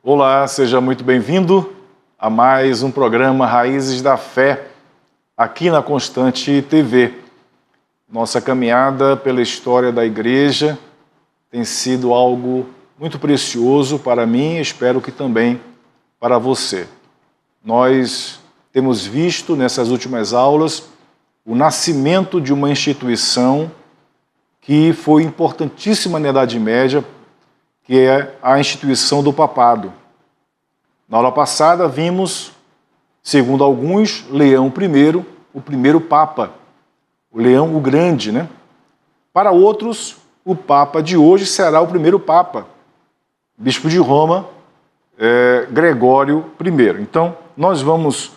Olá, seja muito bem-vindo a mais um programa Raízes da Fé, aqui na Constante TV. Nossa caminhada pela história da igreja tem sido algo muito precioso para mim e espero que também para você. Nós temos visto nessas últimas aulas o nascimento de uma instituição que foi importantíssima na Idade Média, que é a instituição do papado. Na aula passada vimos, segundo alguns, Leão I, o primeiro Papa, o Leão o Grande, né? Para outros, o Papa de hoje será o primeiro Papa, Bispo de Roma, Gregório I. Então, nós vamos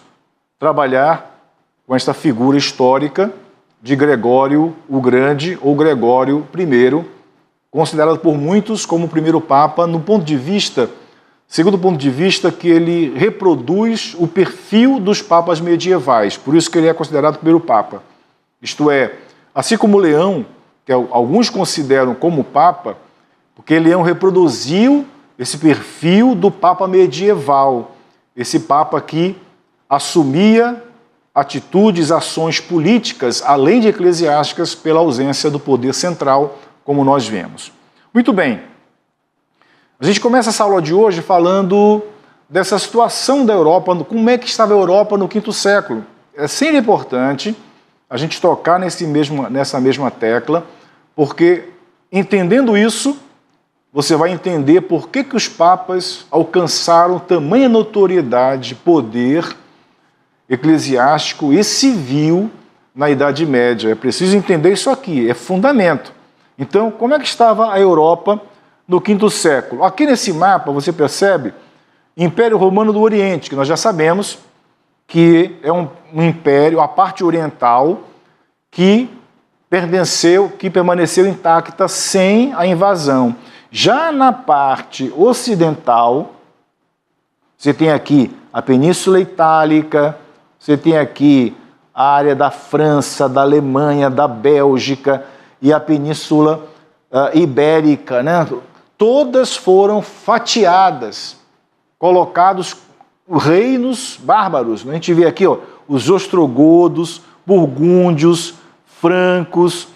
trabalhar com esta figura histórica de Gregório o Grande ou Gregório I, considerado por muitos como o primeiro Papa, segundo o ponto de vista que ele reproduz o perfil dos papas medievais, por isso que ele é considerado o primeiro Papa. Isto é, assim como Leão, que alguns consideram como Papa, porque Leão reproduziu esse perfil do Papa medieval, esse Papa que assumia atitudes, ações políticas, além de eclesiásticas, pela ausência do poder central, como nós vemos. Muito bem, a gente começa essa aula de hoje falando dessa situação da Europa, como é que estava a Europa no V século. É sempre importante a gente tocar nessa mesma tecla, porque entendendo isso, você vai entender por que os papas alcançaram tamanha notoriedade, poder eclesiástico e civil na Idade Média. É preciso entender isso aqui, é fundamento. Então, como é que estava a Europa no V século? Aqui nesse mapa você percebe Império Romano do Oriente, que nós já sabemos que é um império, a parte oriental, que permaneceu intacta sem a invasão. Já na parte ocidental, você tem aqui a Península Itálica, você tem aqui a área da França, da Alemanha, da Bélgica e a Península Ibérica, né? Todas foram fatiadas, colocados reinos bárbaros. A gente vê aqui os ostrogodos, burgúndios, francos,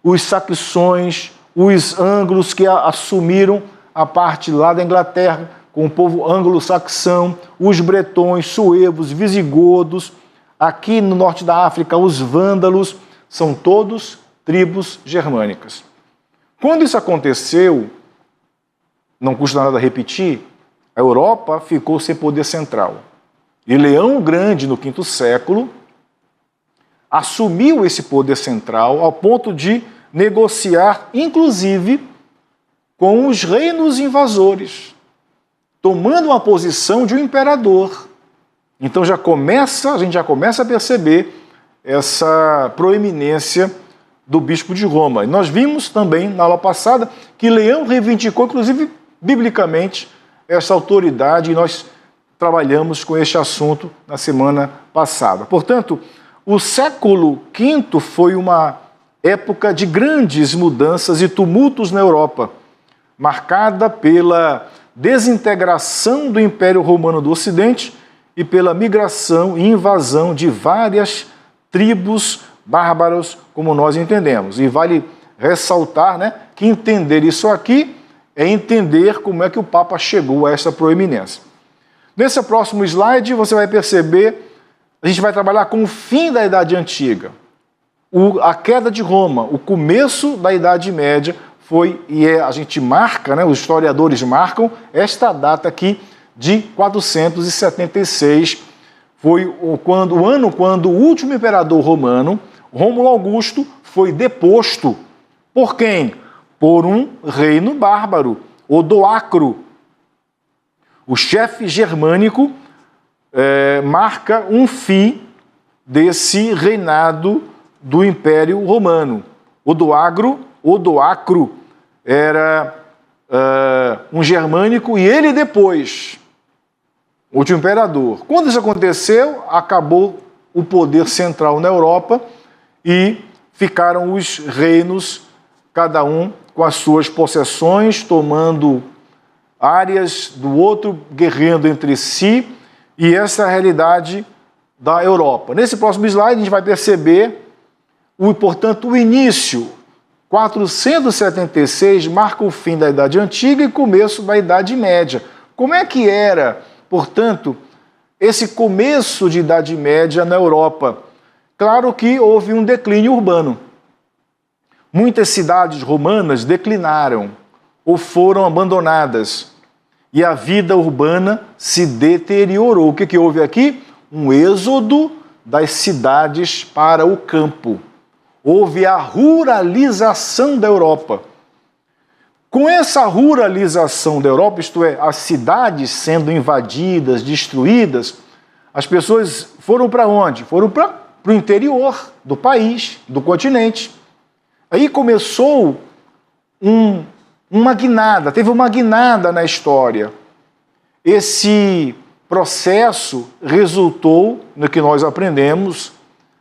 os saxões, os ângulos que assumiram a parte lá da Inglaterra, com o povo anglo-saxão, os bretões, suevos, visigodos, aqui no norte da África, os vândalos, são todos tribos germânicas. Quando isso aconteceu, não custa nada repetir, a Europa ficou sem poder central. E Leão o Grande, no V século, assumiu esse poder central ao ponto de negociar, inclusive, com os reinos invasores, tomando uma posição de um imperador. Então a gente já começa a perceber essa proeminência do Bispo de Roma. E nós vimos também, na aula passada, que Leão reivindicou, inclusive, biblicamente, essa autoridade, e nós trabalhamos com este assunto na semana passada. Portanto, o século V foi uma época de grandes mudanças e tumultos na Europa, marcada pela desintegração do Império Romano do Ocidente e pela migração e invasão de várias tribos bárbaras, como nós entendemos. E vale ressaltar, né, que entender isso aqui é entender como é que o Papa chegou a essa proeminência. Nesse próximo slide você vai perceber, a gente vai trabalhar com o fim da Idade Antiga, a queda de Roma, o começo da Idade Média a gente marca, né, os historiadores marcam esta data aqui de 476, foi o ano quando o último imperador romano, Rômulo Augusto, foi deposto. Por quem? Por um reino bárbaro, Odoacro. O chefe germânico marca um fim desse reinado do Império Romano. Odoacro era um germânico e ele depois, o último imperador. Quando isso aconteceu, acabou o poder central na Europa e ficaram os reinos, cada um com as suas possessões, tomando áreas do outro guerreando entre si, e essa é a realidade da Europa. Nesse próximo slide a gente vai perceber, portanto, o início. 476 marca o fim da Idade Antiga e começo da Idade Média. Como é que era, portanto, esse começo de Idade Média na Europa? Claro que houve um declínio urbano. Muitas cidades romanas declinaram ou foram abandonadas e a vida urbana se deteriorou. O que houve aqui? Um êxodo das cidades para o campo. Houve a ruralização da Europa. Com essa ruralização da Europa, isto é, as cidades sendo invadidas, destruídas, as pessoas foram para onde? Foram para o interior do país, do continente. Aí começou uma guinada, teve uma guinada na história. Esse processo resultou no que nós aprendemos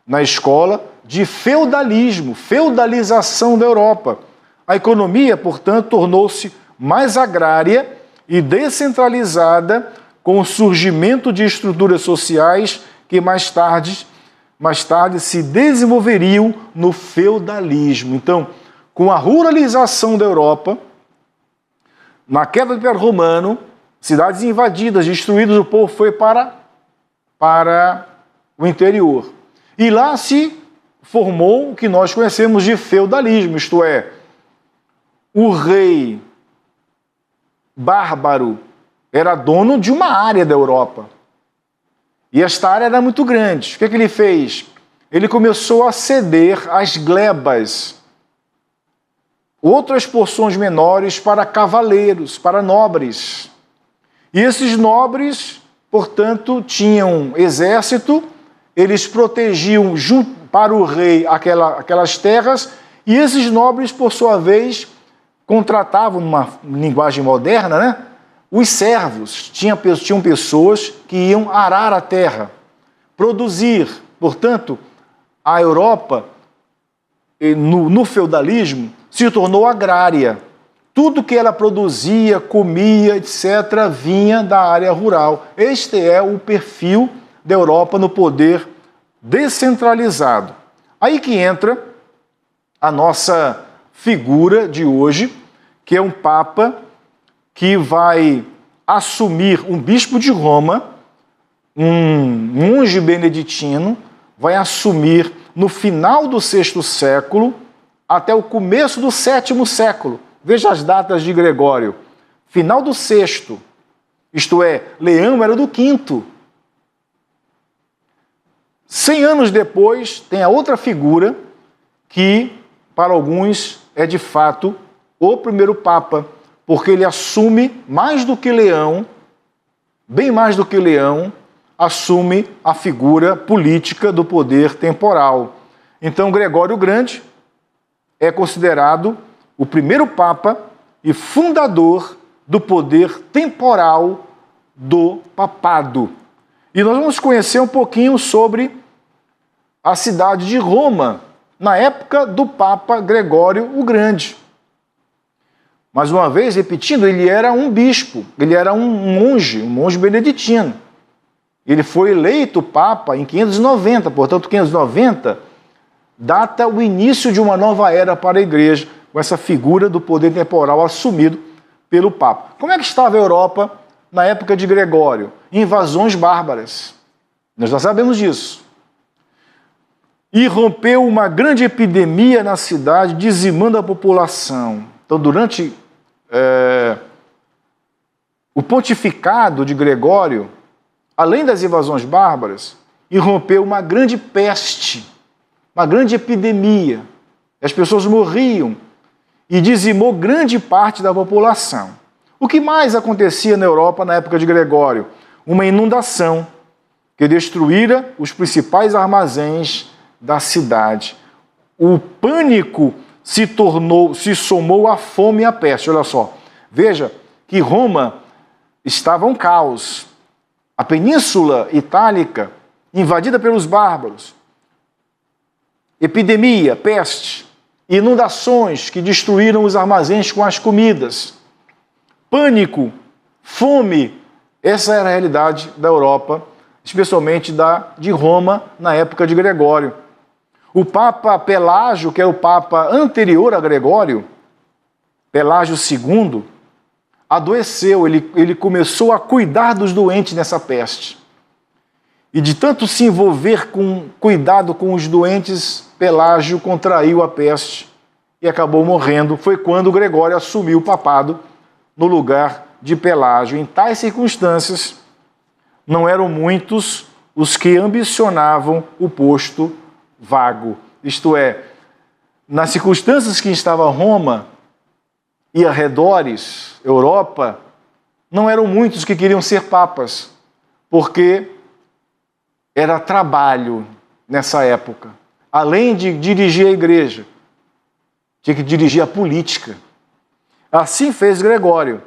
na escola de feudalismo, feudalização da Europa. A economia, portanto, tornou-se mais agrária e descentralizada com o surgimento de estruturas sociais que mais tarde se desenvolveriam no feudalismo. Então, com a ruralização da Europa, na queda do Império Romano, cidades invadidas, destruídas, o povo foi para o interior. E lá se formou o que nós conhecemos de feudalismo, isto é, o rei bárbaro era dono de uma área da Europa. E esta área era muito grande. O que ele fez? Ele começou a ceder as glebas, outras porções menores para cavaleiros, para nobres. E esses nobres, portanto, tinham exército, eles protegiam para o rei aquelas terras, e esses nobres, por sua vez, contratavam, numa linguagem moderna, né, os servos. Tinham pessoas que iam arar a terra, produzir. Portanto, a Europa, no feudalismo, se tornou agrária. Tudo que ela produzia, comia, etc., vinha da área rural. Este é o perfil da Europa no poder descentralizado. Aí que entra a nossa figura de hoje, que é um papa que vai assumir, um bispo de Roma, um monge beneditino, vai assumir no final do VI século até o começo do VII século. Veja as datas de Gregório. Final do VI, isto é, Leão era do V. 100 anos depois, tem a outra figura que, para alguns, é de fato o primeiro Papa, porque ele assume mais do que Leão, bem mais do que Leão, assume a figura política do poder temporal. Então, Gregório o Grande é considerado o primeiro Papa e fundador do poder temporal do papado. E nós vamos conhecer um pouquinho sobre a cidade de Roma, na época do Papa Gregório o Grande. Mais uma vez, repetindo, ele era um bispo, ele era um monge beneditino. Ele foi eleito Papa em 590, portanto, 590 data o início de uma nova era para a Igreja, com essa figura do poder temporal assumido pelo Papa. Como é que estava a Europa na época de Gregório? Invasões bárbaras. Nós já sabemos disso. E rompeu uma grande epidemia na cidade, dizimando a população. Então, durante o pontificado de Gregório, além das invasões bárbaras, irrompeu uma grande peste, uma grande epidemia. As pessoas morriam e dizimou grande parte da população. O que mais acontecia na Europa na época de Gregório? Uma inundação que destruíra os principais armazéns da cidade. O pânico se somou à fome e à peste. Olha só, veja que Roma estava um caos. A Península Itálica, invadida pelos bárbaros. Epidemia, peste, inundações que destruíram os armazéns com as comidas. Pânico fome. Essa era a realidade da Europa, especialmente de Roma, na época de Gregório. O Papa Pelágio, que era o Papa anterior a Gregório, Pelágio II, adoeceu, ele começou a cuidar dos doentes nessa peste. E de tanto se envolver com cuidado com os doentes, Pelágio contraiu a peste e acabou morrendo. Foi quando Gregório assumiu o papado no lugar de Pelágio. Em tais circunstâncias, não eram muitos os que ambicionavam o posto vago. Isto é, nas circunstâncias que estava Roma e arredores, Europa, não eram muitos que queriam ser papas, porque era trabalho nessa época. Além de dirigir a igreja, tinha que dirigir a política. Assim fez Gregório.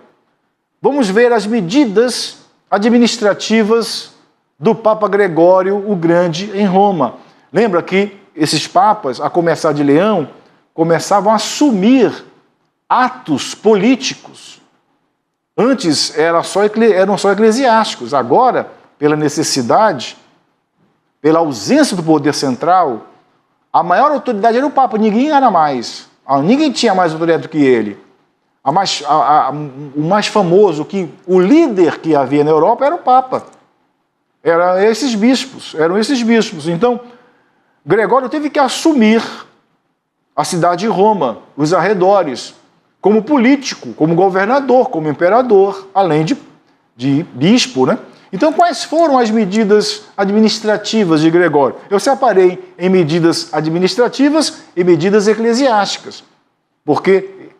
Vamos ver as medidas administrativas do Papa Gregório o Grande em Roma. Lembra que esses papas, a começar de Leão, começavam a assumir atos políticos. Antes eram só eclesiásticos. Agora, pela necessidade, pela ausência do poder central, a maior autoridade era o Papa, ninguém era mais. Ninguém tinha mais autoridade do que ele. O mais famoso, o líder que havia na Europa era o Papa. Eram esses bispos. Então, Gregório teve que assumir a cidade de Roma, os arredores, como político, como governador, como imperador, além de bispo, né? Então, quais foram as medidas administrativas de Gregório? Eu separei em medidas administrativas e medidas eclesiásticas, porque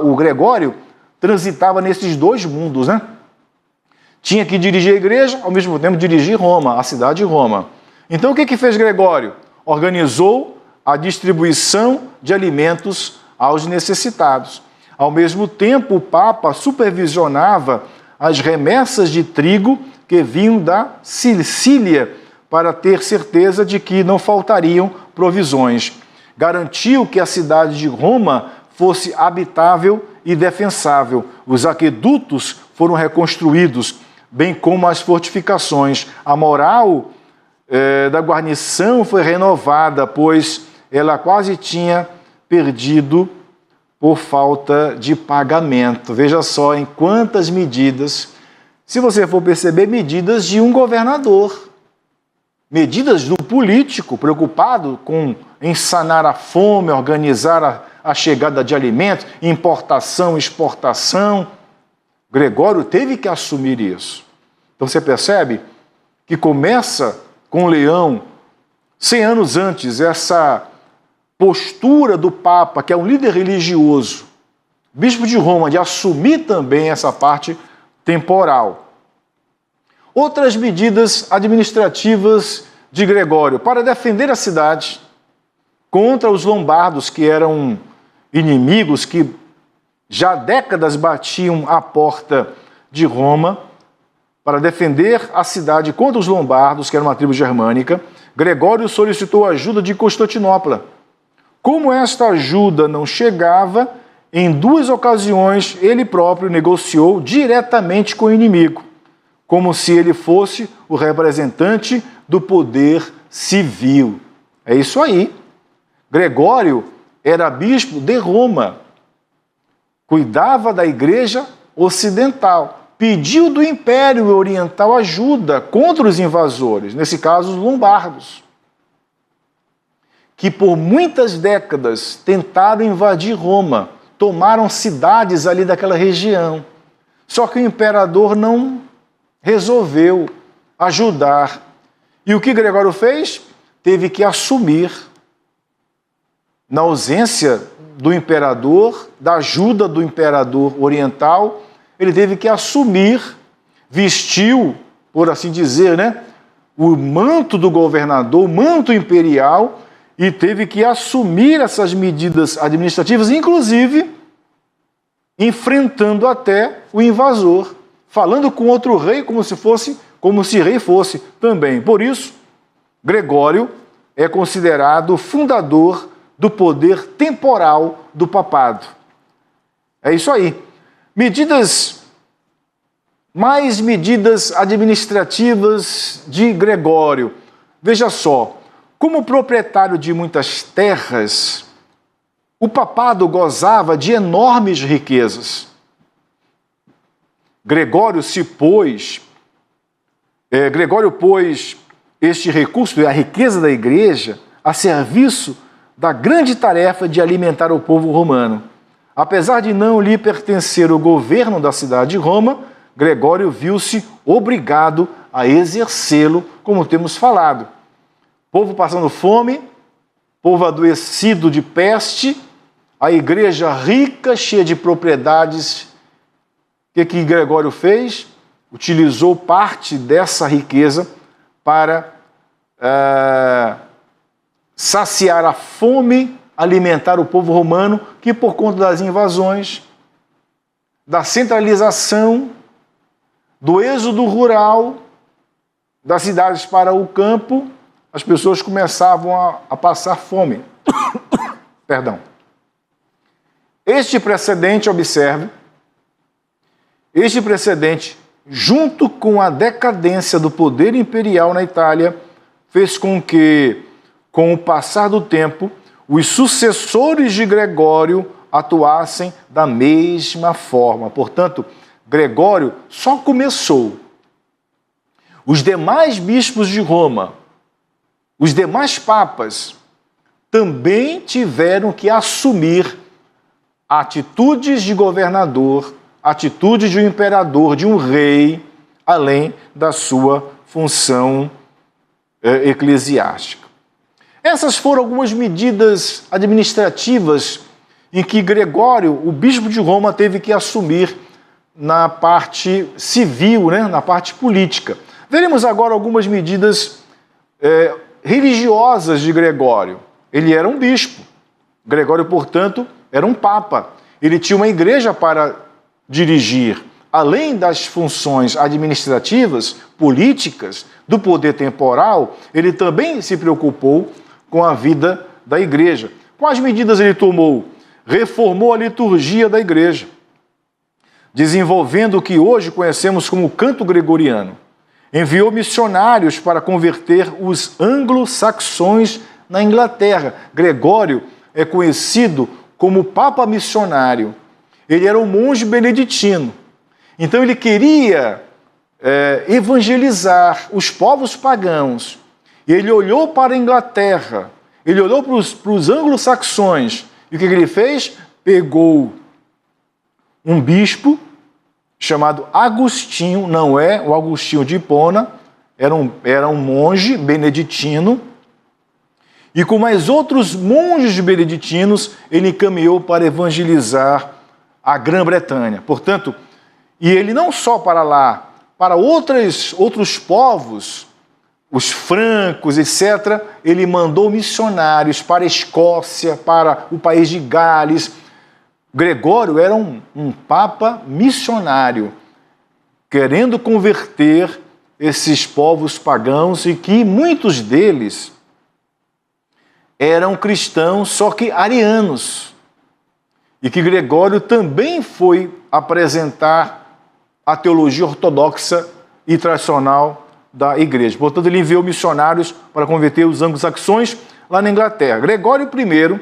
o Gregório transitava nesses dois mundos, né? Tinha que dirigir a igreja, ao mesmo tempo dirigir Roma, a cidade de Roma. Então, o que fez Gregório? Organizou a distribuição de alimentos aos necessitados. Ao mesmo tempo, o Papa supervisionava as remessas de trigo que vinham da Sicília para ter certeza de que não faltariam provisões. Garantiu que a cidade de Roma fosse habitável e defensável. Os aquedutos foram reconstruídos, bem como as fortificações. A moral da guarnição foi renovada, pois ela quase tinha perdido por falta de pagamento. Veja só em quantas medidas, se você for perceber, medidas de um governador, medidas do político preocupado em sanar a fome, organizar a chegada de alimentos, importação, exportação. Gregório teve que assumir isso. Então você percebe que começa com Leão, 100 anos antes, essa postura do Papa, que é um líder religioso, bispo de Roma, de assumir também essa parte temporal. Outras medidas administrativas de Gregório para defender a cidade contra os lombardos, que eram inimigos que já há décadas batiam à porta de Roma. Para defender a cidade contra os lombardos, que era uma tribo germânica, Gregório solicitou a ajuda de Constantinopla. Como esta ajuda não chegava, em 2 ocasiões ele próprio negociou diretamente com o inimigo, como se ele fosse o representante do poder civil. É isso aí. Gregório era bispo de Roma, cuidava da igreja ocidental, pediu do Império Oriental ajuda contra os invasores, nesse caso os lombardos, que por muitas décadas tentaram invadir Roma, tomaram cidades ali daquela região. Só que o imperador não resolveu ajudar. E o que Gregório fez? Teve que assumir, na ausência do imperador, da ajuda do imperador oriental, ele teve que assumir, vestiu, por assim dizer, né, o manto do governador, o manto imperial, e teve que assumir essas medidas administrativas, inclusive enfrentando até o invasor, falando com outro rei como se rei fosse também. Por isso, Gregório é considerado o fundador do poder temporal do papado. É isso aí. Medidas Mais medidas administrativas de Gregório. Veja só, como proprietário de muitas terras, o papado gozava de enormes riquezas. Gregório pôs este recurso, a riqueza da igreja, a serviço da grande tarefa de alimentar o povo romano. Apesar de não lhe pertencer o governo da cidade de Roma, Gregório viu-se obrigado a exercê-lo, como temos falado. Povo passando fome, povo adoecido de peste, a igreja rica, cheia de propriedades. O que Gregório fez? Utilizou parte dessa riqueza para saciar a fome, alimentar o povo romano, que por conta das invasões, da centralização, do êxodo rural, das cidades para o campo, as pessoas começavam a passar fome. Perdão. Este precedente, observe, este precedente, junto com a decadência do poder imperial na Itália, fez com que, com o passar do tempo, os sucessores de Gregório atuassem da mesma forma. Portanto, Gregório só começou. Os demais bispos de Roma, os demais papas, também tiveram que assumir atitudes de governador, atitudes de um imperador, de um rei, além da sua função eclesiástica. Essas foram algumas medidas administrativas em que Gregório, o bispo de Roma, teve que assumir na parte civil, na parte política. Veremos agora algumas medidas religiosas de Gregório. Ele era um bispo. Gregório, portanto, era um papa. Ele tinha uma igreja para dirigir. Além das funções administrativas, políticas, do poder temporal, ele também se preocupou com a vida da igreja. Quais medidas ele tomou? Reformou a liturgia da igreja, desenvolvendo o que hoje conhecemos como canto gregoriano. Enviou missionários para converter os anglo-saxões na Inglaterra. Gregório é conhecido como Papa missionário. Ele era um monge beneditino. Então ele queria evangelizar os povos pagãos. Ele olhou para a Inglaterra, ele olhou para os anglo-saxões. E o que ele fez? Pegou um bispo chamado Agostinho, não é o Agostinho de Hipona, era um monge beneditino, e com mais outros monges beneditinos, ele encaminhou para evangelizar a Grã-Bretanha. Portanto, e ele não só para lá, para outros povos, os francos, etc., ele mandou missionários para a Escócia, para o país de Gales. Gregório era um papa missionário, querendo converter esses povos pagãos, e que muitos deles eram cristãos, só que arianos. E que Gregório também foi apresentar a teologia ortodoxa e tradicional da igreja. Portanto, ele enviou missionários para converter os anglo-saxões lá na Inglaterra. Gregório I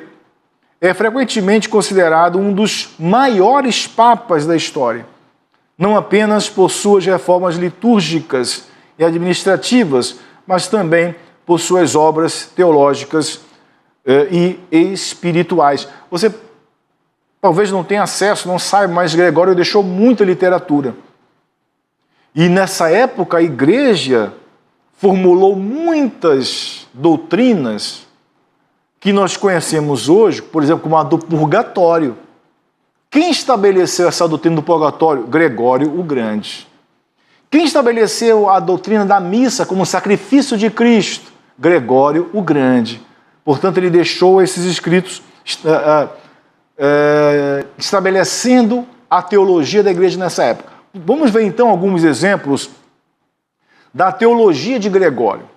é frequentemente considerado um dos maiores papas da história, não apenas por suas reformas litúrgicas e administrativas, mas também por suas obras teológicas e espirituais. Você talvez não tenha acesso, não saiba, mas Gregório deixou muita literatura. E nessa época a igreja formulou muitas doutrinas que nós conhecemos hoje, por exemplo, como a do purgatório. Quem estabeleceu essa doutrina do purgatório? Gregório o Grande. Quem estabeleceu a doutrina da missa como sacrifício de Cristo? Gregório o Grande. Portanto, ele deixou esses escritos estabelecendo a teologia da igreja nessa época. Vamos ver então alguns exemplos da teologia de Gregório.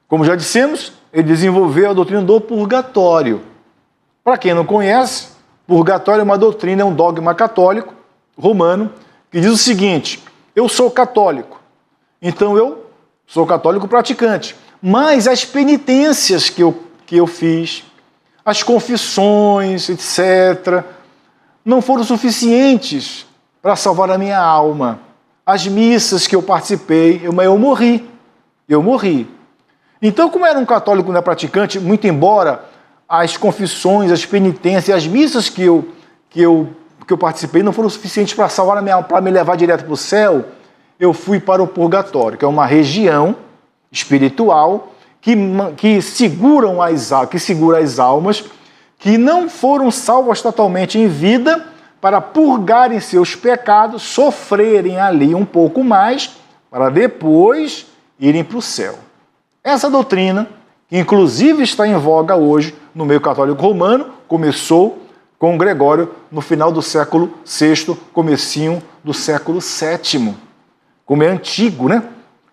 Como já dissemos, ele desenvolveu a doutrina do purgatório. Para quem não conhece, purgatório é uma doutrina, é um dogma católico romano, que diz o seguinte: eu sou católico, então eu sou católico praticante, mas as penitências que eu fiz, as confissões, etc., não foram suficientes para salvar a minha alma. As missas que eu participei, eu morri. Eu morri. Então, como eu era um católico não praticante, muito embora as confissões, as penitências, as missas que eu participei não foram suficientes para salvar a minha alma, para me levar direto para o céu, eu fui para o purgatório, que é uma região espiritual que segura as almas que não foram salvas totalmente em vida, para purgarem seus pecados, sofrerem ali um pouco mais, para depois irem para o céu. Essa doutrina, que inclusive está em voga hoje no meio católico romano, começou com Gregório no final do século VI, comecinho do século VII. Como é antigo, né?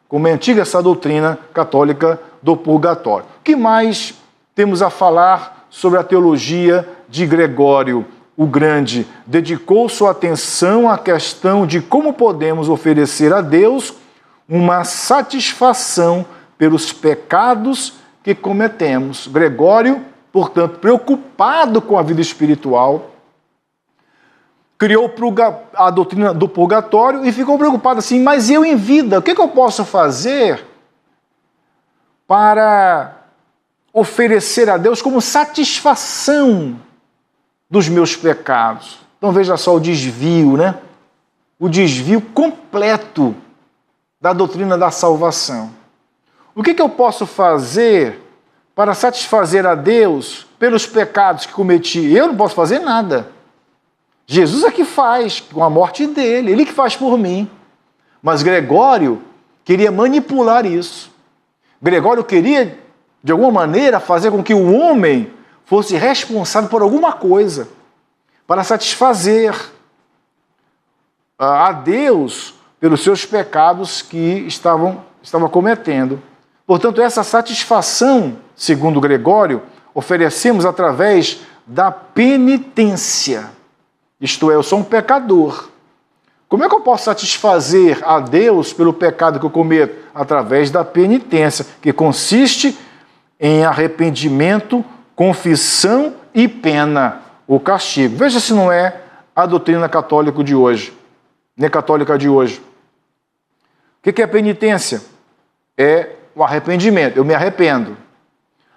Como é antiga essa doutrina católica do purgatório. O que mais temos a falar sobre a teologia de Gregório o Grande? Dedicou sua atenção à questão de como podemos oferecer a Deus uma satisfação pelos pecados que cometemos. Gregório, portanto, preocupado com a vida espiritual, criou a doutrina do purgatório e ficou preocupado assim, mas eu em vida, o que eu posso fazer para oferecer a Deus como satisfação dos meus pecados? Então veja só o desvio, né? O desvio completo da doutrina da salvação. O que eu posso fazer para satisfazer a Deus pelos pecados que cometi? Eu não posso fazer nada. Jesus é que faz, com a morte dele, ele que faz por mim. Mas Gregório queria manipular isso. Gregório queria, de alguma maneira, fazer com que o homem fosse responsável por alguma coisa, para satisfazer a Deus pelos seus pecados que estava cometendo. Portanto, essa satisfação, segundo Gregório, oferecemos através da penitência. Isto é, eu sou um pecador. Como é que eu posso satisfazer a Deus pelo pecado que eu cometo? Através da penitência, que consiste em arrependimento, confissão e pena, o castigo. Veja se não é a doutrina católica de hoje, nem católica de hoje. O que é penitência? É o arrependimento. Eu me arrependo.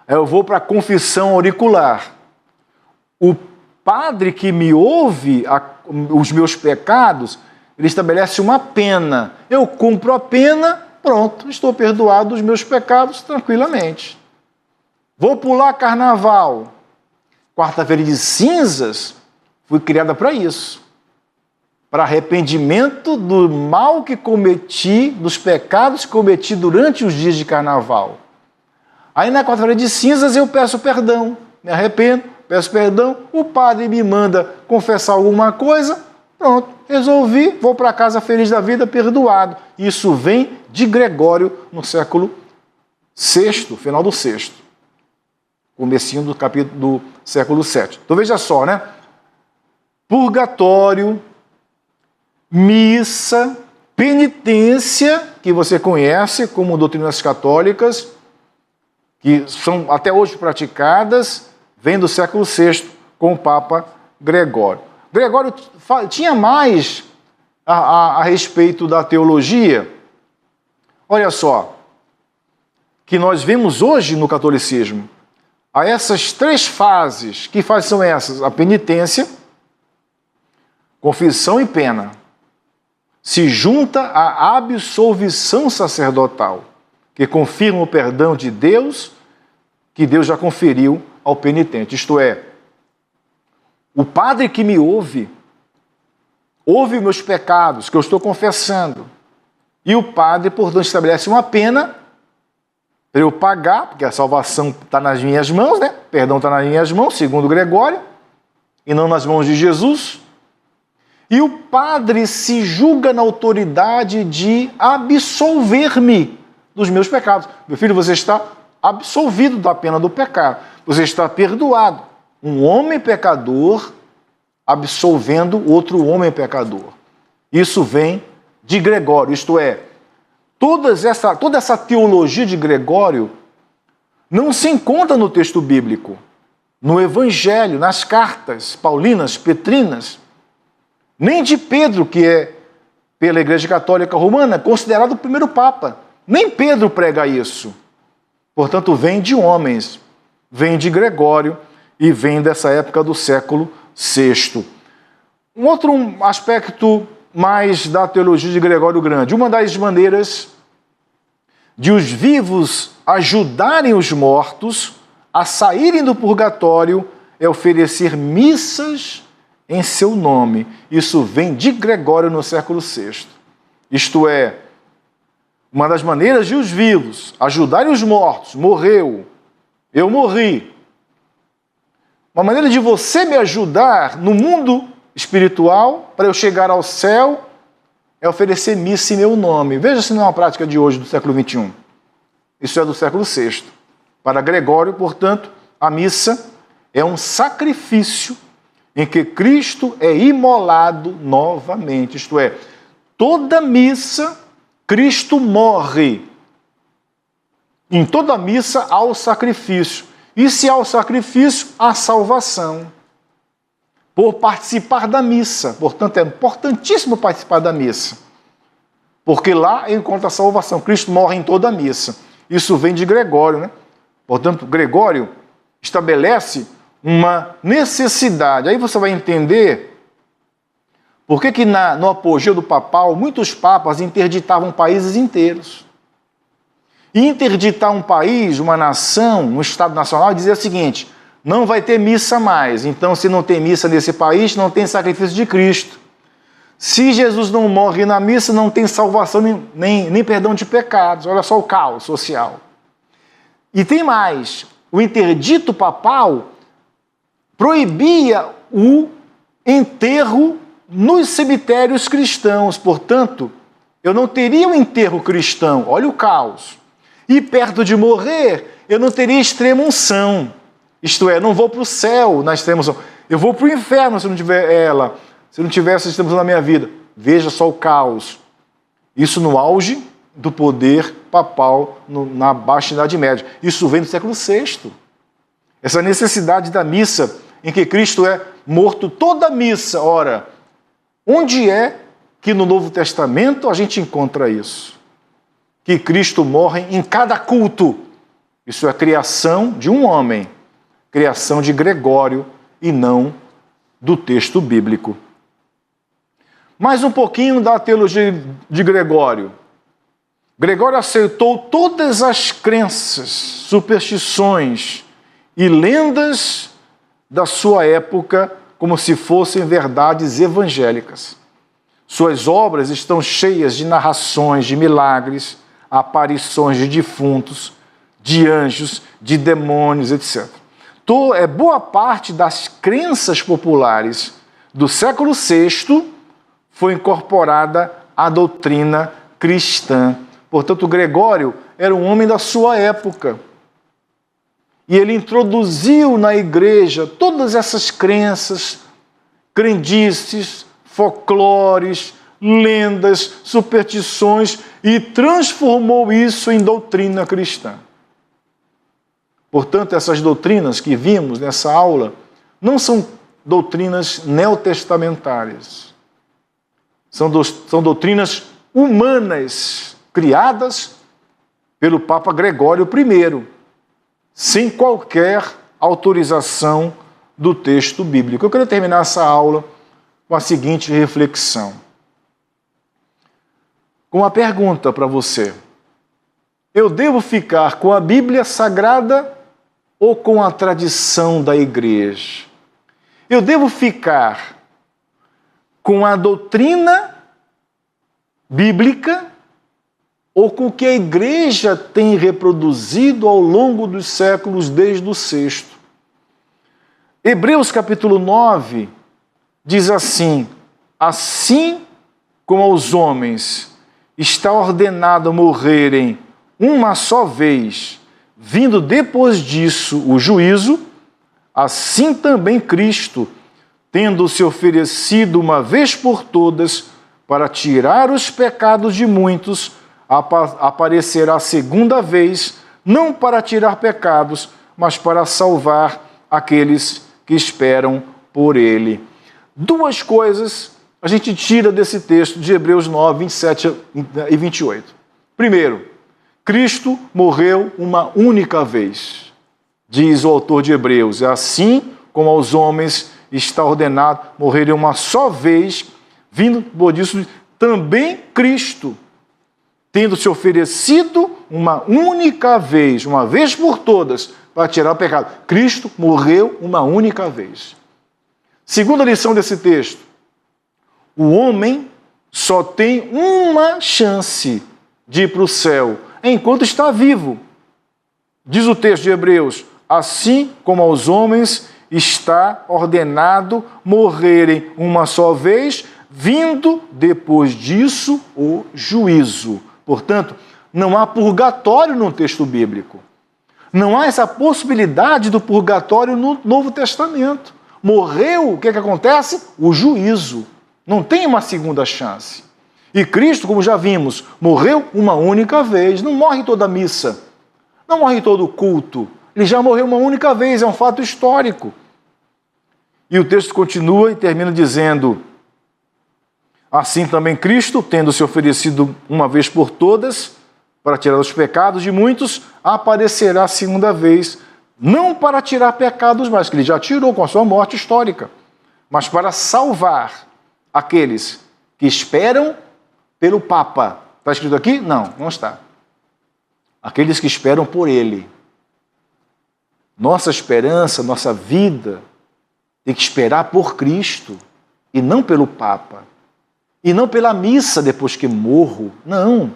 Aí eu vou para a confissão auricular. O padre que me ouve os meus pecados, ele estabelece uma pena. Eu cumpro a pena, pronto, estou perdoado dos meus pecados tranquilamente. Vou pular carnaval. Quarta-feira de cinzas, fui criada para isso. Para arrependimento do mal que cometi, dos pecados que cometi durante os dias de carnaval. Aí na quarta-feira de cinzas eu peço perdão, me arrependo, peço perdão, o padre me manda confessar alguma coisa, pronto, resolvi, vou para casa feliz da vida, perdoado. Isso vem de Gregório no século VI, final do VI. Comecinho do capítulo do século VII. Então veja só, né? Purgatório, missa, penitência, que você conhece como doutrinas católicas, que são até hoje praticadas, vem do século VI com o Papa Gregório. Gregório tinha mais a respeito da teologia. Olha só, que nós vemos hoje no catolicismo. Há essas três fases. Que fases são essas? A penitência, confissão e pena. Se junta à absolvição sacerdotal, que confirma o perdão de Deus, que Deus já conferiu ao penitente. Isto é, o padre que me ouve meus pecados, que eu estou confessando, e o padre, portanto, estabelece uma pena para eu pagar, porque a salvação está nas minhas mãos, né? Perdão está nas minhas mãos, segundo Gregório, e não nas mãos de Jesus. E o padre se julga na autoridade de absolver-me dos meus pecados. Meu filho, você está absolvido da pena do pecado. Você está perdoado. Um homem pecador absolvendo outro homem pecador. Isso vem de Gregório, isto é, toda essa teologia de Gregório não se encontra no texto bíblico, no Evangelho, nas cartas paulinas, petrinas, nem de Pedro, que é, pela Igreja Católica Romana, considerado o primeiro Papa. Nem Pedro prega isso. Portanto, vem de homens, vem de Gregório e vem dessa época do século VI. Um outro aspecto mais da teologia de Gregório Grande, uma das maneiras de os vivos ajudarem os mortos a saírem do purgatório é oferecer missas em seu nome. Isso vem de Gregório no século VI. Isto é, uma das maneiras de os vivos ajudarem os mortos. Morreu, eu morri. Uma maneira de você me ajudar no mundo espiritual, para eu chegar ao céu, é oferecer missa em meu nome. Veja se não é uma prática de hoje, do século XXI. Isso é do século VI. Para Gregório, portanto, a missa é um sacrifício em que Cristo é imolado novamente. Isto é, toda missa, Cristo morre. Em toda missa há o sacrifício. E se há o sacrifício, há salvação. Por participar da missa. Portanto, é importantíssimo participar da missa. Porque lá encontra a salvação. Cristo morre em toda a missa. Isso vem de Gregório, né? Portanto, Gregório estabelece uma necessidade. Aí você vai entender por que no apogeu do papal, muitos papas interditavam países inteiros. E interditar um país, uma nação, um Estado nacional, dizia o seguinte: não vai ter missa mais. Então, se não tem missa nesse país, não tem sacrifício de Cristo. Se Jesus não morre na missa, não tem salvação nem perdão de pecados. Olha só o caos social. E tem mais. O interdito papal proibia o enterro nos cemitérios cristãos. Portanto, eu não teria um enterro cristão. Olha o caos. E perto de morrer, eu não teria extrema unção. Isto é, não vou para o céu na extrema unção. Eu vou para o inferno se não tiver ela. Se não tiver essa extrema unção na minha vida. Veja só o caos. Isso no auge do poder papal na Baixa Idade Média. Isso vem do século VI. Essa necessidade da missa em que Cristo é morto toda a missa. Ora, onde é que no Novo Testamento a gente encontra isso? Que Cristo morre em cada culto. Isso é criação de um homem, criação de Gregório e não do texto bíblico. Mais um pouquinho da teologia de Gregório. Gregório aceitou todas as crenças, superstições e lendas da sua época como se fossem verdades evangélicas. Suas obras estão cheias de narrações de milagres, aparições de defuntos, de anjos, de demônios, etc. Boa parte das crenças populares do século VI foi incorporada à doutrina cristã. Portanto, Gregório era um homem da sua época. E ele introduziu na igreja todas essas crenças, crendices, folclores, lendas, superstições e transformou isso em doutrina cristã. Portanto, essas doutrinas que vimos nessa aula não são doutrinas neotestamentárias. São doutrinas humanas, criadas pelo Papa Gregório I, sem qualquer autorização do texto bíblico. Eu quero terminar essa aula com a seguinte reflexão. Com uma pergunta para você. Eu devo ficar com a Bíblia Sagrada ou com a tradição da igreja? Eu devo ficar com a doutrina bíblica ou com o que a igreja tem reproduzido ao longo dos séculos desde o VI? Hebreus capítulo 9 diz assim: assim como aos homens está ordenado morrerem uma só vez, vindo depois disso o juízo, assim também Cristo, tendo se oferecido uma vez por todas para tirar os pecados de muitos, aparecerá segunda vez, não para tirar pecados, mas para salvar aqueles que esperam por ele. Duas coisas a gente tira desse texto de Hebreus 9, 27 e 28. Primeiro, Cristo morreu uma única vez. Diz o autor de Hebreus, é assim como aos homens está ordenado morrerem uma só vez, vindo por disso também Cristo, tendo se oferecido uma única vez, uma vez por todas, para tirar o pecado. Cristo morreu uma única vez. Segunda lição desse texto, o homem só tem uma chance de ir para o céu enquanto está vivo. Diz o texto de Hebreus, assim como aos homens está ordenado morrerem uma só vez, vindo depois disso o juízo. Portanto, não há purgatório no texto bíblico. Não há essa possibilidade do purgatório no Novo Testamento. Morreu, o que acontece? O juízo. Não tem uma segunda chance. E Cristo, como já vimos, morreu uma única vez. Não morre toda missa. Não morre todo culto. Ele já morreu uma única vez, é um fato histórico. E o texto continua e termina dizendo, assim também Cristo, tendo se oferecido uma vez por todas, para tirar os pecados de muitos, aparecerá a segunda vez, não para tirar pecados mais, que ele já tirou com a sua morte histórica, mas para salvar aqueles que esperam pelo Papa. Está escrito aqui? Não, não está. Aqueles que esperam por ele. Nossa esperança, nossa vida, tem que esperar por Cristo e não pelo Papa. E não pela missa depois que morro. Não.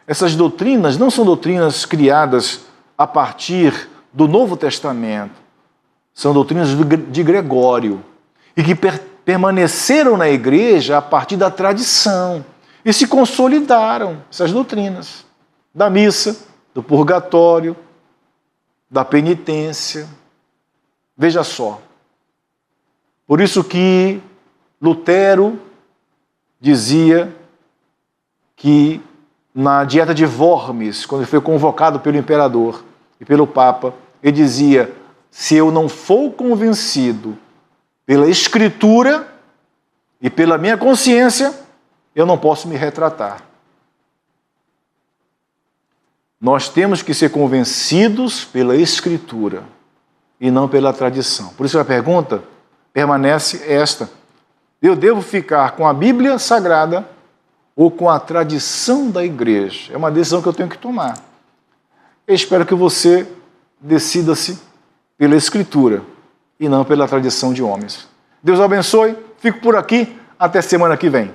Essas doutrinas não são doutrinas criadas a partir do Novo Testamento. São doutrinas de Gregório. E que permaneceram na igreja a partir da tradição. E se consolidaram, essas doutrinas. Da missa, do purgatório, da penitência. Veja só. Por isso que Lutero dizia que na dieta de Worms, quando ele foi convocado pelo imperador e pelo Papa, ele dizia, se eu não for convencido pela Escritura e pela minha consciência, eu não posso me retratar. Nós temos que ser convencidos pela Escritura e não pela tradição. Por isso a pergunta permanece esta. Eu devo ficar com a Bíblia Sagrada ou com a tradição da igreja? É uma decisão que eu tenho que tomar. Eu espero que você decida-se pela Escritura e não pela tradição de homens. Deus abençoe. Fico por aqui. Até semana que vem.